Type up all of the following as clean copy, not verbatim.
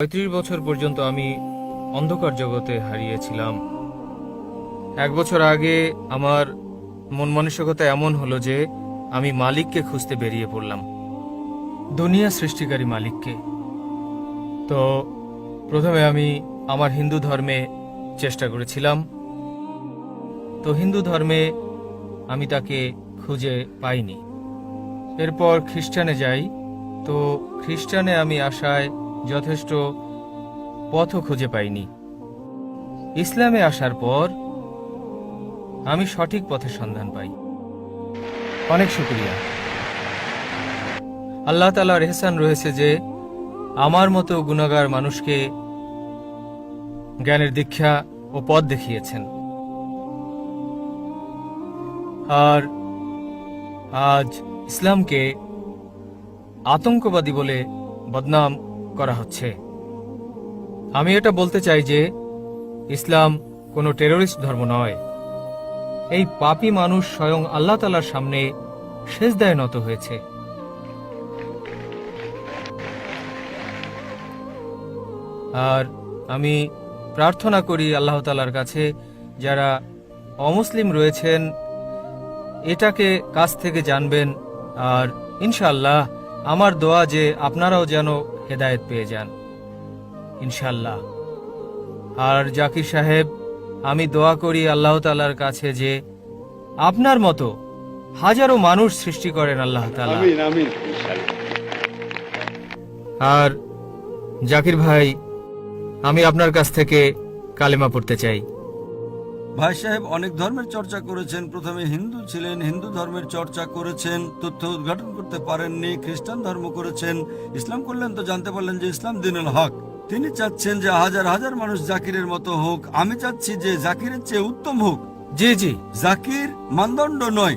35 বছর পর্যন্ত আমি অন্ধকার জগতে হারিয়েছিলাম। 1 বছর আগে আমার মন মানসিকতা এমন হলো যে আমি মালিককে খুঁজতে বেরিয়ে পড়লাম, দুনিয়া সৃষ্টিকারী মালিককে। তো প্রথমে আমি আমার হিন্দু ধর্মে চেষ্টা করেছিলাম। তো হিন্দু ধর্মে আমি তাকে খুঁজে পাইনি। এরপর খ্রিস্টানে যাই। তো খ্রিস্টানে আমি আশায় যথেষ্ট পথও খুঁজে পাইনি। ইসলামে আসার পর আমি সঠিক পথের সন্ধান পাই। অনেক শুকরিয়া। আল্লাহ তাআলার ইহসান রয়েছে যে আমার মতো গুনাহগার মানুষকে জ্ঞানের দীক্ষা ও পথ দেখিয়েছেন। আর আজ ইসলামকে আতঙ্কবাদী বলে বদনাম করা হচ্ছে। আমি এটা বলতে চাই যে ইসলাম কোনো টেররিস্ট ধর্ম নয়। এই পাপী মানুষ স্বয়ং আল্লাহ তাআলার সামনে সিজদায় নত হয়েছে। আর আমি প্রার্থনা করি আল্লাহ তাআলার কাছে যারা অমুসলিম রয়েছেন এটাকে কাছ থেকে জানবেন। আর ইনশাআল্লাহ আমার দোয়া যে আপনারাও যেন হেদায়েত পেয়ে যান ইনশাআল্লাহ। আর জাকির সাহেব, আমি দোয়া করি আল্লাহ তাআলার কাছে যে আপনার মতো হাজারো মানুষ সৃষ্টি করেন আল্লাহ তাআলা। আমিন আমিন। আর জাকির ভাই, আমি আপনার কাছ থেকে কালেমা পড়তে চাই। ভাই সাহেব অনেক ধর্মের চর্চা করেছেন। প্রথমে হিন্দু ছিলেন, হিন্দু ধর্মের চর্চা করেছেন, তথ্য উদ্ঘাটন করতে পারেননি, খ্রিস্টান ধর্ম করেছেন, ইসলাম করলেন তো জানতে পারলেন যে ইসলাম দ্বীনুল হক। তিনি চাচ্ছেন যে হাজার হাজার মানুষ জাকিরের মতো হোক। আমি চাচ্ছি যে জাকিরের চেয়ে উত্তম হোক। জি জি। জাকির মানদণ্ড নয়,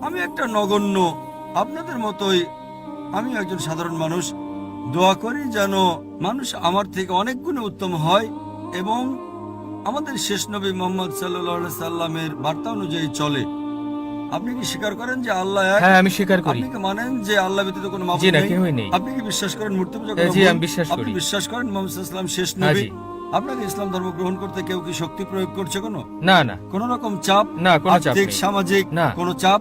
আমি একটা নগণ্য, আপনাদের মতোই আমি একজন সাধারণ মানুষ। দোয়া করি যেন মানুষ আমার থেকে অনেক গুণে উত্তম হয় এবং আমাদের শেষ নবী মুহাম্মদ সাল্লাল্লাহু আলাইহি সাল্লামের বার্তা অনুযায়ী চলে। আপনি কি স্বীকার করেন যে আল্লাহ এক? হ্যাঁ, আমি স্বীকার করি। আপনি কি মানেন যে আল্লাহ ব্যতীত কোনো জি মাবুদ না, নেই? কেউই নেই। আপনি কি বিশ্বাস করেন মূর্তি পূজা হ্যাঁ, করা জি, ভুল? আমি বিশ্বাস আপনি করি। বিশ্বাস করেন মুহাম্মদ সাল্লাল্লাহু আলাইহি সাল্লাম শেষ হ্যাঁ, নবী? জি। আপনাকে ইসলাম ধর্ম গ্রহণ করতে কেউ কি শক্তি প্রয়োগ করছে? না না কোন রকম চাপ? না, কোনো চাপ আর্থিক, নেই। সামাজিক না। কোনো চাপ?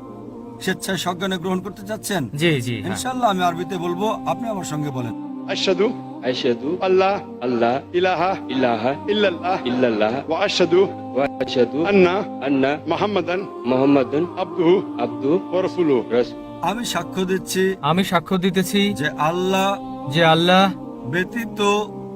স্বেচ্ছায় সজ্ঞানে গ্রহণ করতে চাচ্ছেন? জি জি। হ্যাঁ। ইনশাআল্লাহ আমি আরবিতে বলবো, আপনি আমার সঙ্গে বলেন। আশহাদু আশহাদু আল্লাহ আল্লাহ ইলাহা ইলাহা ইল্লাল্লাহ ইল্লাল্লাহ ওয়া আশহাদু ওয়া আশহাদু আন্না আন্না মুহাম্মাদান মুহাম্মাদুন আবদুহু আবদু ওয়া রাসূলুহু। রাসূল। আমি সাক্ষ্য দিচ্ছি আমি সাক্ষ্য দিতেছি যে আল্লাহ যে আল্লাহ ব্যতীত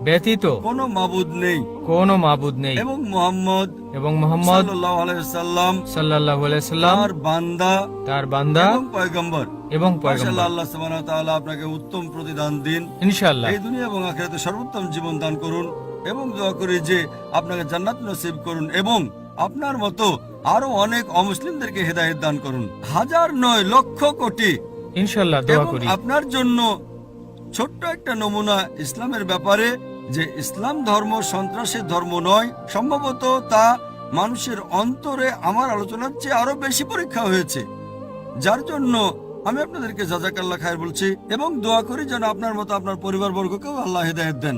ব্যতীত কোনো মাবুদ নেই কোনো মাবুদ নেই এবং মুহাম্মদ এবং মুহাম্মদ সাল্লাল্লাহু আলাইহি সাল্লাম সাল্লাল্লাহু আলাইহি সাল্লাম তার বান্দা তার বান্দা এবং পয়গম্বর। এবং মাশাআল্লাহ, পয়গম্বর। আল্লাহ সুবহানাহু ওয়া তাআলা আপনাকে উত্তম প্রতিদান দিন। ইনশাআল্লাহ। এই দুনিয়া এবং আখিরাতে সর্বোত্তম জীবন দান করুন এবং দোয়া করি যে আপনাকে জান্নাত নসিব করুন এবং আপনার মতো আরো অনেক অমুসলিমদেরকে হেদায়েত দান করুন। হাজার নয়, লক্ষ কোটি। ইনশাআল্লাহ দোয়া এবং করি। আপনার জন্য ছোট্ট একটা নমুনা ইসলামের ব্যাপারে, যে ইসলাম ধর্ম সন্ত্রাসের ধর্ম নয়। সম্ভবত তা মানুষের অন্তরে আমার আলোচনার চেয়ে আরো বেশি পরীক্ষা হয়েছে, যার জন্য আমি আপনাদেরকে জাযাকাল্লাহ খায়ের বলছি এবং দোয়া করি যেন আপনার মতো আপনার পরিবারবর্গকেও আল্লাহ হেদায়েত দেন।